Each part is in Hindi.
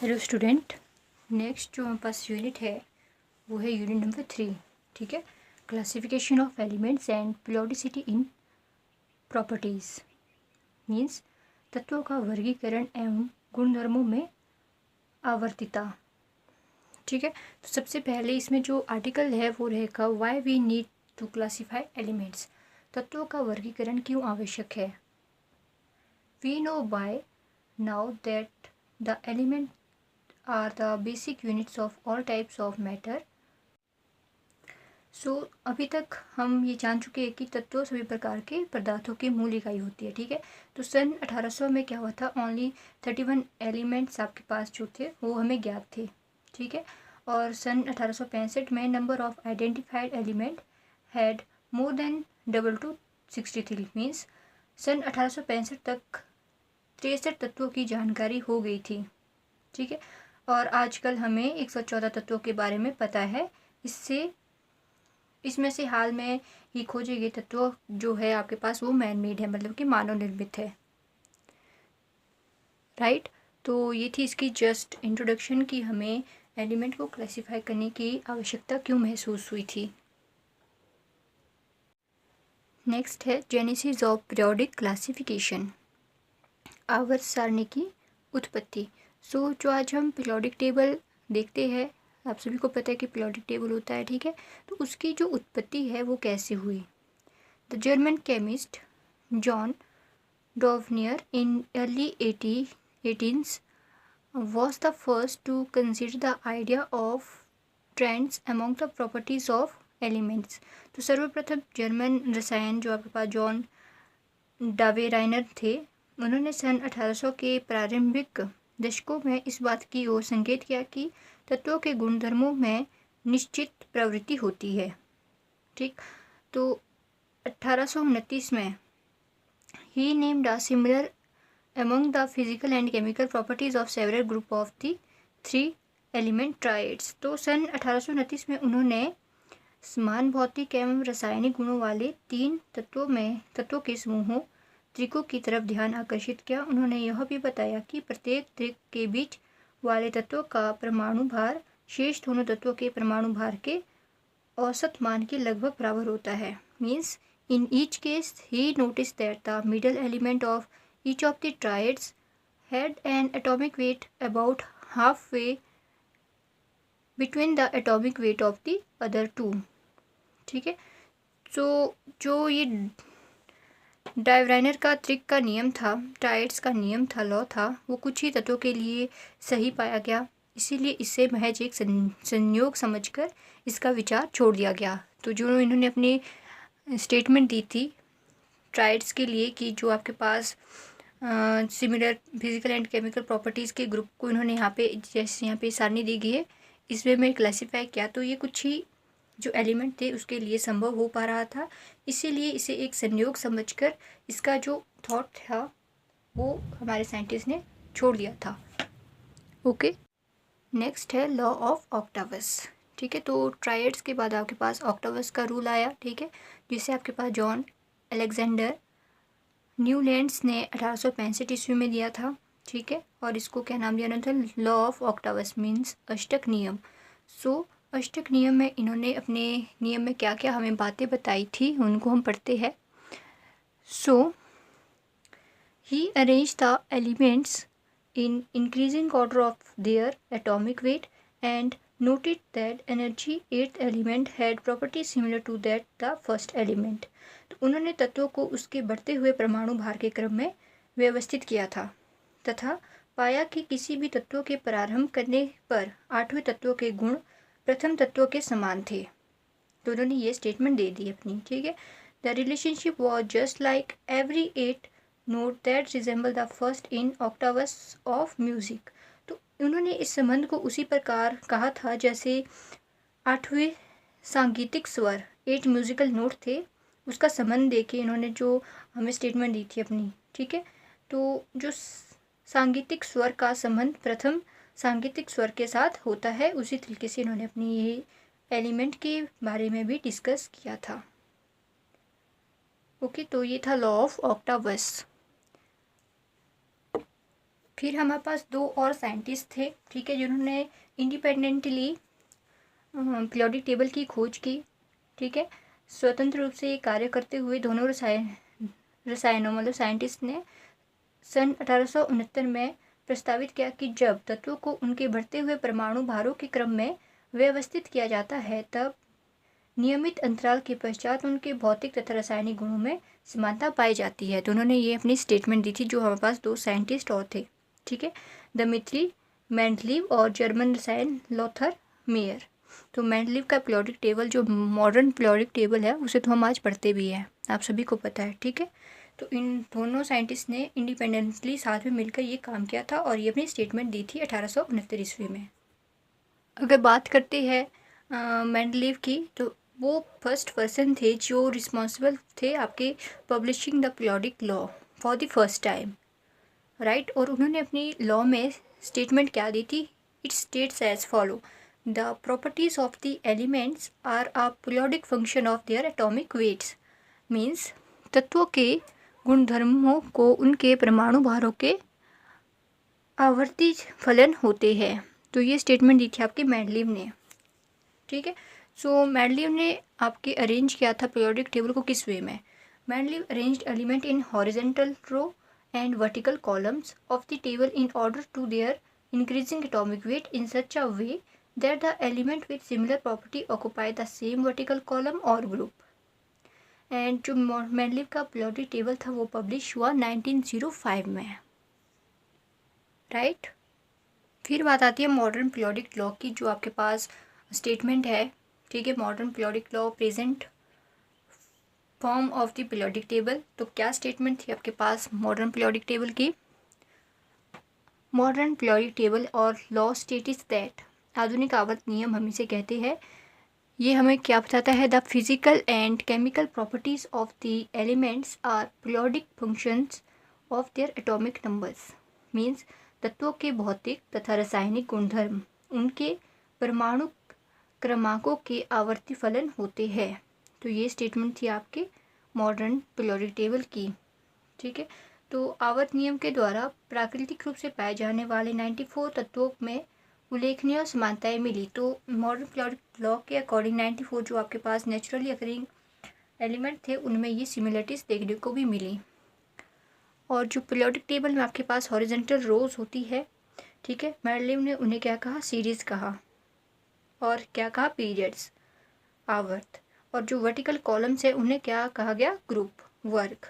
हेलो स्टूडेंट, नेक्स्ट जो हमारे पास यूनिट है वो है यूनिट नंबर 3। ठीक है, classification of elements and periodicity in properties means तत्वों का वर्गीकरण एवं गुणधर्मों में आवर्तिता। ठीक है, तो सबसे पहले इसमें जो आर्टिकल है वो रहेगा why we need to classify elements. तत्वों का वर्गीकरण क्यों आवश्यक है। We know by now that the element are the basic units of all types of matter. अभी तक हम ये जान चुके हैं कि तत्व सभी प्रकार के पदार्थों की मूल इकाई होती है। ठीक है, तो सन 1800 में क्या हुआ था, ओनली 31 एलिमेंट्स आपके पास जो थे वो हमें ज्ञात थे। ठीक है, और सन 1865 में number of identified element had more than double to 63 means सन 1865 तक 63 तत्वों की जानकारी हो गई थी। ठीक है, और आजकल हमें 114 तत्वों के बारे में पता है। इसमें से हाल में ही खोजे गए तत्व जो है आपके पास वो मैन मेड है, मतलब कि मानव निर्मित है। राइट, तो ये थी इसकी जस्ट इंट्रोडक्शन कि हमें एलिमेंट को क्लासिफाई करने की आवश्यकता क्यों महसूस हुई थी। नेक्स्ट है जेनेसिस ऑफ पीरियोडिक क्लासिफिकेशन, आवर्त सारणी की उत्पत्ति। जो आज हम पीरियोडिक टेबल देखते हैं, आप सभी को पता है कि पीरियोडिक टेबल होता है। ठीक है, तो उसकी जो उत्पत्ति है वो कैसे हुई। The German chemist John Dobereiner in early 18s was the first to consider the idea of trends among the properties of elements। तो सर्वप्रथम जर्मन रसायन जो आपके पास जॉन डावेराइनर थे, उन्होंने सन 1800 के प्रारंभिक दशकों में इस बात की ओर संकेत किया कि तत्वों के गुणधर्मों में निश्चित प्रवृत्ति होती है। ठीक, तो 1829 में ही named a similar among the physical and chemical properties of several group of the 3 element triads। तो सन 1829 में उन्होंने समान भौतिक एवं रासायनिक गुणों वाले 3 तत्वों के समूहों त्रिकों की तरफ ध्यान आकर्षित किया। उन्होंने यह भी बताया कि प्रत्येक त्रिक के बीच वाले तत्वों का परमाणु भार शेष दोनों तत्वों के परमाणु भार के औसत मान के लगभग बराबर होता है। Means in each case he notice that the middle element of each of the triads had an atomic weight about halfway between the atomic weight of the other two। ठीक है, तो जो ये डायवराइनर का त्रिक का नियम था, ट्रायड्स का नियम था, लॉ था, वो कुछ ही तत्वों के लिए सही पाया गया। इसीलिए इसे महज एक संयोग समझकर इसका विचार छोड़ दिया गया। तो जो इन्होंने अपनी स्टेटमेंट दी थी ट्रायड्स के लिए कि जो आपके पास similar physical and chemical properties के ग्रुप को इन्होंने यहाँ पे जैसे यहाँ पे सारणी दी गई है इसमें में क्लासीफाई किया, तो ये कुछ ही जो एलिमेंट थे उसके लिए संभव हो पा रहा था। इसीलिए इसे एक संयोग समझकर इसका जो थॉट था वो हमारे साइंटिस्ट ने छोड़ दिया था। ओके, नेक्स्ट है लॉ ऑफ ऑक्टावस। ठीक है, तो ट्रायड्स के बाद आपके पास ऑक्टावस का रूल आया। ठीक है, जिसे आपके पास जॉन अलेक्जेंडर न्यूलैंड्स ने 1865 ईस्वी में दिया था। ठीक है, और इसको क्या नाम दिया था, लॉ ऑफ ऑक्टावस मीन्स अष्टक नियम। अष्टक नियम में इन्होंने अपने नियम में क्या क्या हमें बातें बताई थी उनको हम पढ़ते हैं। He arrange the elements in increasing order of their atomic weight and noted that energy 8th element had properties similar to that the first element। तो उन्होंने तत्वों को उसके बढ़ते हुए परमाणु भार के क्रम में व्यवस्थित किया था तथा पाया कि किसी भी तत्व के प्रारंभ करने पर 8वें तत्व के गुण प्रथम तत्व के समान थे। तो उन्होंने ये स्टेटमेंट दे दी अपनी। ठीक है, the relationship was just like every 8 note that resemble the first in octaves of music. तो उन्होंने इस संबंध को उसी प्रकार कहा था जैसे 8वें सांगीतिक स्वर 8 म्यूजिकल नोट थे उसका संबंध देके इन्होंने जो हमें स्टेटमेंट दी थी अपनी। ठीक है, तो जो सांगीतिक स्वर का संबंध प्रथम सांगीतिक स्वर के साथ होता है, उसी तरीके से इन्होंने अपनी ये एलिमेंट के बारे में भी डिस्कस किया था। ओके, तो ये था लॉ ऑफ ऑक्टावस। फिर हमारे पास 2 और साइंटिस्ट थे, ठीक है, जिन्होंने इंडिपेंडेंटली पीरियोडिक टेबल की खोज की, ठीक है। स्वतंत्र रूप से ये कार्य करते हुए दोनों रसायनों मतलब साइंटिस्ट ने सन 1869 में प्रस्तावित किया कि जब तत्वों को उनके बढ़ते हुए परमाणु भारों के क्रम में व्यवस्थित किया जाता है तब नियमित अंतराल के पश्चात उनके भौतिक तथा रासायनिक गुणों में समानता पाई जाती है। तो उन्होंने ये अपनी स्टेटमेंट दी थी, जो हमारे पास 2 साइंटिस्ट और थे, ठीक है, दिमित्री मेंडलीव और जर्मन रसायन लोथर मेयर। तो मेंडलीव का पीरियोडिक टेबल, जो मॉडर्न पीरियोडिक टेबल है, उसे तो हम आज पढ़ते भी हैं, आप सभी को पता है, ठीक है। तो इन दोनों साइंटिस्ट ने इंडिपेंडेंटली साथ में मिलकर ये काम किया था और ये अपनी स्टेटमेंट दी थी 1869 ईस्वी में। अगर बात करते हैं मेंडलीव की, तो वो फर्स्ट पर्सन थे जो रिस्पॉन्सिबल थे आपके publishing the periodic law for the first time, right. और उन्होंने अपनी लॉ में स्टेटमेंट क्या दी थी? It states as follow: the properties of the elements are a periodic function of their atomic weights. Means तत्वों के गुणधर्मों को उनके परमाणु भारों के आवर्ती फलन होते हैं। तो ये स्टेटमेंट दी थी आपके मेंडलीव ने, ठीक है। सो मेंडलीव ने आपके अरेंज किया था पीरियोडिक टेबल को किस वे में? Mendeleev arranged element in horizontal row and vertical columns of the table in order to their increasing atomic weight in such a way that the element with similar property occupy the same vertical column or group. And जो मेंडलीव का पीरियोडिक टेबल था वो पब्लिश हुआ 1905 में, राइट। फिर बात आती है मॉडर्न पीरियोडिक लॉ की, जो आपके पास स्टेटमेंट है, ठीक है, modern periodic law present form of the periodic table. तो क्या स्टेटमेंट थी आपके पास मॉडर्न पीरियोडिक टेबल की? मॉडर्न पीरियोडिक टेबल और लॉ स्टेट्स दैट, आधुनिक आवर्त नियम हम इसे कहते हैं, ये हमें क्या बताता है? The physical and chemical properties of the elements are periodic functions of their atomic numbers. Means तत्वों के भौतिक तथा रासायनिक गुणधर्म उनके परमाणु क्रमांकों के आवर्ती फलन होते हैं। तो ये स्टेटमेंट थी आपके मॉडर्न पीरियोडिक टेबल की, ठीक है। तो आवर्त नियम के द्वारा प्राकृतिक रूप से पाए जाने वाले 94 तत्वों में उल्लेखनीय समानताएं मिली। तो मॉडर्न पीरियोडिक लॉ के अकॉर्डिंग 94 जो आपके पास नेचुरली अकरिंग एलिमेंट थे उनमें ये सिमिलरिटीज़ देखने को भी मिली। और जो पीरियोडिक टेबल में आपके पास हॉरिजॉन्टल रोज होती है, ठीक है, मेंडलीव ने उन्हें क्या कहा? सीरीज कहा। और क्या कहा? पीरियड्स, आवर्त। और जो वर्टिकल कॉलम्स है उन्हें क्या कहा गया? ग्रुप, वर्ग।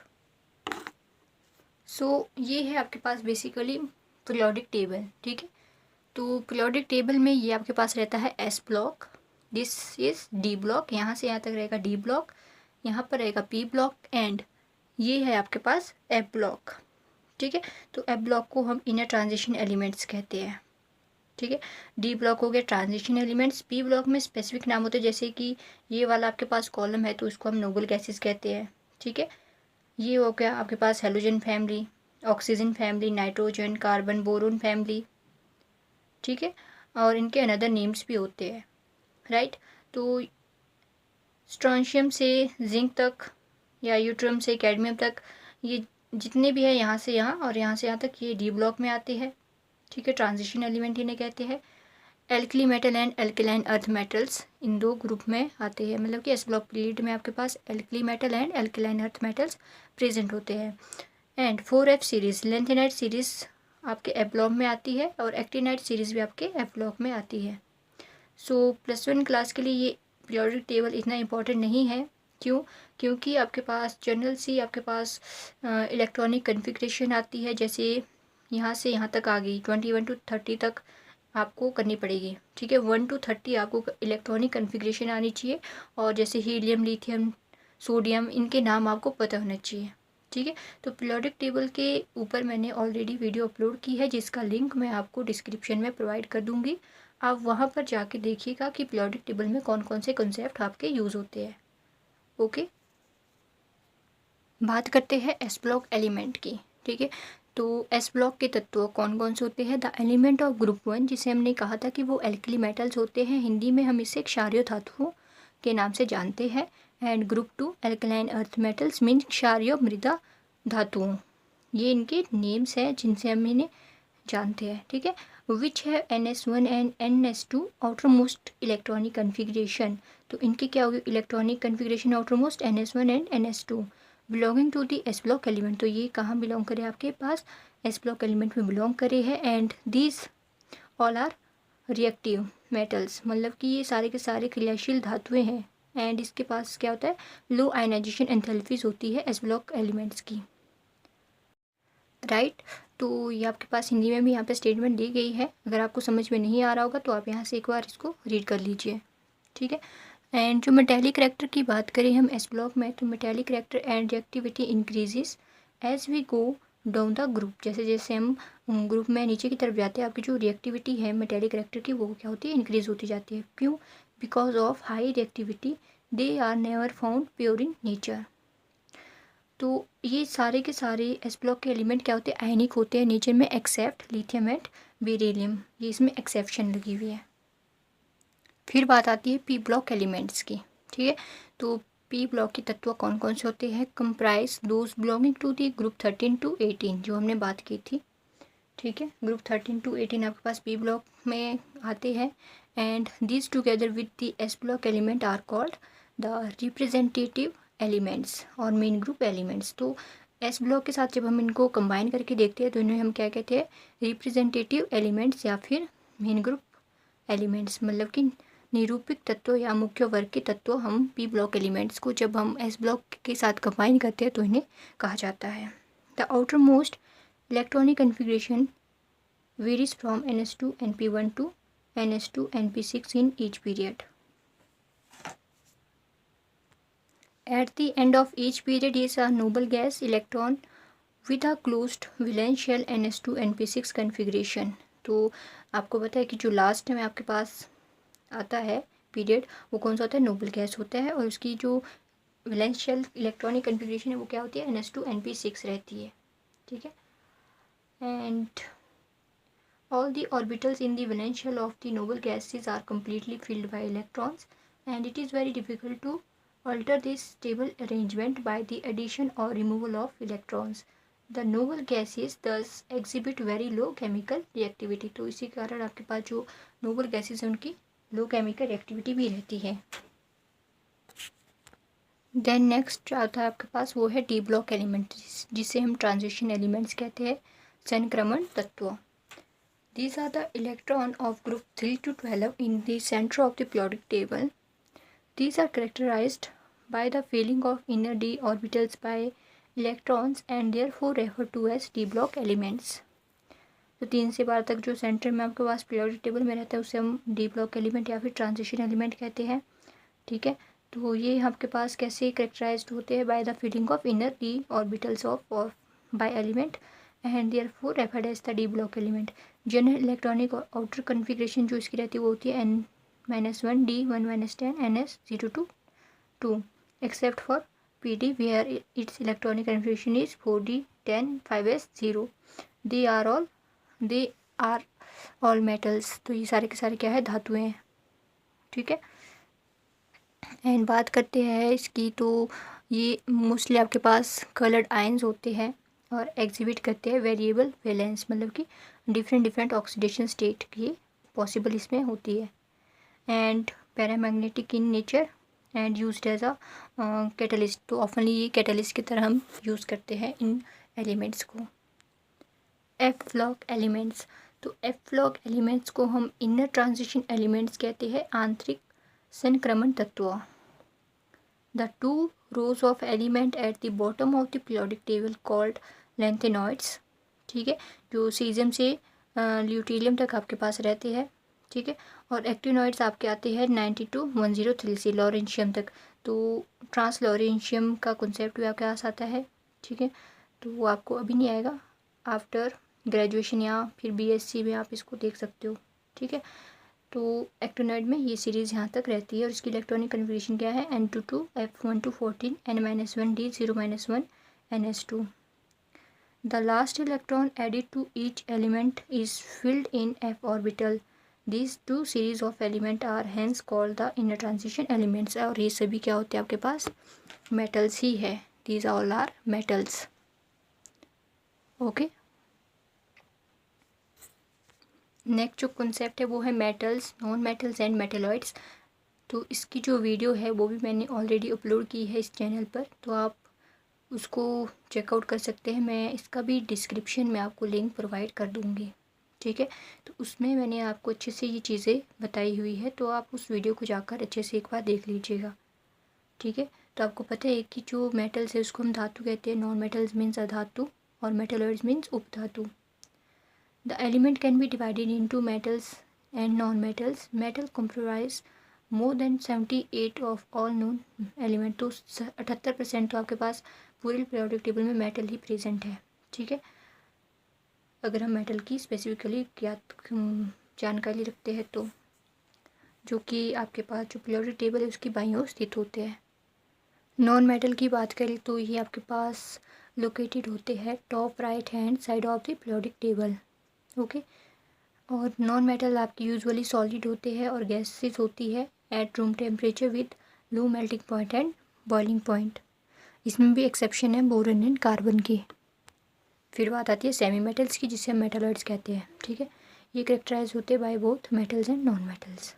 सो ये है आपके पास बेसिकली पीरियोडिक टेबल, ठीक है। तो पीरियोडिक टेबल में ये आपके पास रहता है S block, this is D block, यहाँ से यहाँ तक रहेगा डी ब्लॉक, यहाँ पर रहेगा पी ब्लॉक, एंड ये है आपके पास एफ ब्लॉक, ठीक है। तो एफ ब्लॉक को हम इनर ट्रांजिशन एलिमेंट्स कहते हैं, ठीक है। डी ब्लॉक हो गया ट्रांजिशन एलिमेंट्स। पी ब्लॉक में स्पेसिफिक नाम होते हैं, जैसे कि ये वाला आपके पास कॉलम है तो इसको हम नोबल गैसेस कहते हैं, ठीक है। ये हो गया आपके पास halogen family, oxygen family, nitrogen, carbon, boron family, ठीक है। और इनके अनदर नेम्स भी होते हैं, राइट। तो स्ट्रोंशियम से जिंक तक या यूट्रियम से कैडमियम तक, ये जितने भी है यहाँ से यहाँ और यहाँ से यहाँ तक, ये डी ब्लॉक में आते हैं, ठीक है। ट्रांजिशन एलिमेंट इन्हें कहते हैं। Alkali metal and alkaline earth metals in 2 group में आते हैं, मतलब कि एस ब्लॉक पीरियड में आपके पास alkali metal and alkaline earth metals present होते हैं। And 4F series lanthanide series आपके एफ ब्लॉक में आती है और एक्टिनाइट सीरीज भी आपके एफ ब्लॉक में आती है। सो +1 क्लास के लिए ये पीरियोडिक टेबल इतना इम्पोर्टेंट नहीं है। क्यों? क्योंकि आपके पास जनरल सी आपके पास इलेक्ट्रॉनिक कन्फिग्रेशन आती है, जैसे यहाँ से यहाँ तक आ गई 21 to 30 तक आपको करनी पड़ेगी, ठीक है। 1 to 30 आपको इलेक्ट्रॉनिक कन्फिग्रेशन आनी चाहिए, और जैसे हीलियम, लिथियम, सोडियम, इनके नाम आपको पता होना चाहिए, ठीक है। तो पीरियोडिक टेबल के ऊपर मैंने ऑलरेडी वीडियो अपलोड की है, जिसका लिंक मैं आपको डिस्क्रिप्शन में प्रोवाइड कर दूँगी। आप वहाँ पर जाके देखिएगा कि पीरियोडिक टेबल में कौन कौन से कॉन्सेप्ट आपके यूज़ होते हैं, ओके। बात करते हैं एस ब्लॉक एलिमेंट की, ठीक है। तो एस ब्लॉक के तत्व कौन कौन से होते हैं? द एलिमेंट ऑफ ग्रुप 1, जिसे हमने कहा था कि वो एल्कली मेटल्स होते हैं, हिंदी में हम इसे क्षारीय धातुओं के नाम से जानते हैं। And group 2 alkaline earth metals mean क्षारीय मृदा धातुओं, ये इनके नेम्स हैं जिनसे हम इन्हें जानते हैं, ठीक है। विच है NS1 and NS2 outer most electronic configuration. तो इनकी क्या होगी electronic configuration outer most NS1 and NS2 belonging to the S block element. तो ये कहाँ बिलोंग करे आपके पास एस ब्लॉक एलिमेंट में बिलोंग करे है। And these all are reactive metals, मतलब कि ये सारे के सारे क्रियाशील धातुएं हैं। एंड इसके पास क्या होता है लो आयनाइजेशन एंथैल्पीज होती है एस ब्लॉक एलिमेंट्स की, राइट। तो ये आपके पास हिंदी में भी यहाँ पे स्टेटमेंट दी गई है। अगर आपको समझ में नहीं आ रहा होगा तो आप यहाँ से एक बार इसको रीड कर लीजिए, ठीक है। एंड जो मेटेलिक करेक्टर की बात करें हम एस ब्लॉक में, तो metallic character and reactivity increases as we go down the group. जैसे जैसे हम ग्रुप में नीचे की तरफ जाते हैं आपकी जो रिएक्टिविटी है मेटेलिक करेक्टर की वो क्या होती है इंक्रीज होती जाती है। क्यों? Because of high reactivity they are never found pure in nature. तो ये सारे के सारे एस ब्लॉक के एलिमेंट क्या होते हैं आयनिक होते हैं नेचर में एक्सेप्ट लिथियम एंड बेरिलियम, ये इसमें एक्सेप्शन लगी हुई है। फिर बात आती है पी ब्लॉक एलिमेंट्स की, ठीक है। तो पी ब्लॉक के तत्व कौन कौन से होते हैं comprise those belonging to the group 13 to 18 जो हमने बात की थी, ठीक है। ग्रुप 13 to 18 आपके पास पी ब्लॉक में आते हैं। And this together with the S block element are called the representative elements और मेन ग्रुप एलिमेंट्स। तो एस ब्लॉक के साथ जब हम इनको कंबाइन करके देखते हैं तो इन्हें हम क्या कहते हैं रिप्रेजेंटेटिव एलिमेंट्स या फिर मेन ग्रुप एलिमेंट्स, मतलब कि निरूपिक तत्व या मुख्य वर्ग के तत्व हम पी ब्लॉक एलिमेंट्स को जब हम एस ब्लॉक के साथ कंबाइन करते हैं तो इन्हें कहा जाता है। The outer most electronic configuration varies from NS2 NP1 to NS2 NP6 in each period. At the end of each period is a noble gas electron with a closed valence shell NS2 NP6 configuration. तो आपको पता है कि जो लास्ट में आपके पास आता है पीरियड वो कौन सा होता है नोबल गैस होता है और उसकी जो वैलेंस शेल इलेक्ट्रॉनिक कन्फिग्रेशन है वो क्या होती है NS2 NP6 रहती है, ठीक है। And all the orbitals in the valence shell of the noble gases are completely filled by electrons and it is very difficult to alter this stable arrangement by the addition or removal of electrons. The noble gases thus exhibit very low chemical reactivity. तो इसी कारण आपके पास जो noble gases हैं उनकी लो केमिकल रिएक्टिविटी भी रहती है। देन नेक्स्ट जो आता है आपके पास वो है डी ब्लॉक एलिमेंट जिसे हम ट्रांजिशन एलिमेंट्स कहते हैं संक्रमण तत्व। These are the electron of group 3 to 12 in the center of the periodic table. These are characterized by the filling of inner d orbitals by electrons and therefore referred to as d block elements. तो 3 से 12 तक जो सेंटर में आपके पास पीरियोडिक टेबल में रहता है उसे हम डी ब्लॉक एलिमेंट या फिर ट्रांजिशन एलिमेंट कहते हैं, ठीक है। तो ये आपके पास कैसे करेक्टराइज्ड होते हैं by the filling of inner D orbitals of by element and therefore referred as the D block element. General electronic और आउटर कन्फिग्रेशन जो इसकी रहती है वो होती है N-1 D1-10 NS0 to 2 except for PD where its electronic configuration is 4D10 5S0. they are all metals. तो ये सारे के सारे क्या है धातुएं हैं, ठीक है। एंड बात करते हैं इसकी तो ये मोस्टली आपके पास कलर्ड आयंस होते हैं और एग्जिबिट करते हैं वेरिएबल वैलेंस, मतलब कि डिफरेंट ऑक्सीडेशन स्टेट की पॉसिबल इसमें होती है। And paramagnetic in nature and used as a catalyst. तो ऑफनली ये कैटलिस्ट की तरह हम यूज़ करते हैं इन एलिमेंट्स को। एफ ब्लॉक एलिमेंट्स, तो एफ ब्लॉक एलिमेंट्स को हम इनर ट्रांजिशन एलिमेंट्स कहते हैं आंतरिक संक्रमण तत्व। The two rows of element at the bottom of the periodic table called lantanoids, ठीक है, जो सीजियम से ल्यूटीरियम तक आपके पास रहते हैं, ठीक है। और एक्टिनॉइड्स आपके आते हैं 90 to 103 से लॉरेंशियम तक। तो ट्रांस लॉरेंशियम का कॉन्सेप्ट भी आपके पास आता है, ठीक है। तो वो आपको अभी नहीं आएगा, आफ्टर ग्रेजुएशन या फिर BSc में आप इसको देख सकते हो, ठीक है। तो एक्टिनॉइड में ये सीरीज़ यहाँ तक रहती है और इसकी इलेक्ट्रॉनिक कन्फिग्रेशन क्या है N2 F1 to 14 N-1 D0-1 NS2. The last electron added to each element is filled in f orbital. These two series of element are hence called the inner transition elements. और ये सभी क्या होते हैं आपके पास metals ही है, these all are metals, okay. Next जो कॉन्सेप्ट है वो है metals, non metals and metalloids. तो इसकी जो वीडियो है वो भी मैंने ऑलरेडी अपलोड की है इस चैनल पर, तो आप उसको चेकआउट कर सकते हैं। मैं इसका भी डिस्क्रिप्शन में आपको लिंक प्रोवाइड कर दूँगी, ठीक है। तो उसमें मैंने आपको अच्छे से ये चीज़ें बताई हुई है, तो आप उस वीडियो को जाकर अच्छे से एक बार देख लीजिएगा, ठीक है। तो आपको पता है कि जो मेटल्स है उसको हम धातु कहते हैं, नॉन मेटल्स मीन्स अधातु और मेटलॉइड्स मीन्स उपधातु। The element can be divided into metals and non metals. Metal comprise more than 78 of all known element. तो 78% तो आपके पास पूरे पीरियोडिक टेबल में मेटल ही प्रेजेंट है, ठीक है। अगर हम मेटल की स्पेसिफिकली जानकारी रखते हैं तो, जो कि आपके पास जो पीरियोडिक टेबल है उसकी बाईं ओर स्थित होते हैं। नॉन मेटल की बात करें तो ये आपके पास लोकेटेड होते हैं top right hand side of the periodic table, okay. और नॉन मेटल आपकी यूजुअली सॉलिड होते हैं और गैसेस होती है at room temperature with low melting point and boiling point. इसमें भी एक्सेप्शन है बोरॉन एंड कार्बन की। फिर बात आती है सेमी मेटल्स की, जिसे हम मेटलॉइड्स कहते हैं, ठीक है। ये करेक्टराइज होते हैं by both metals and non metals.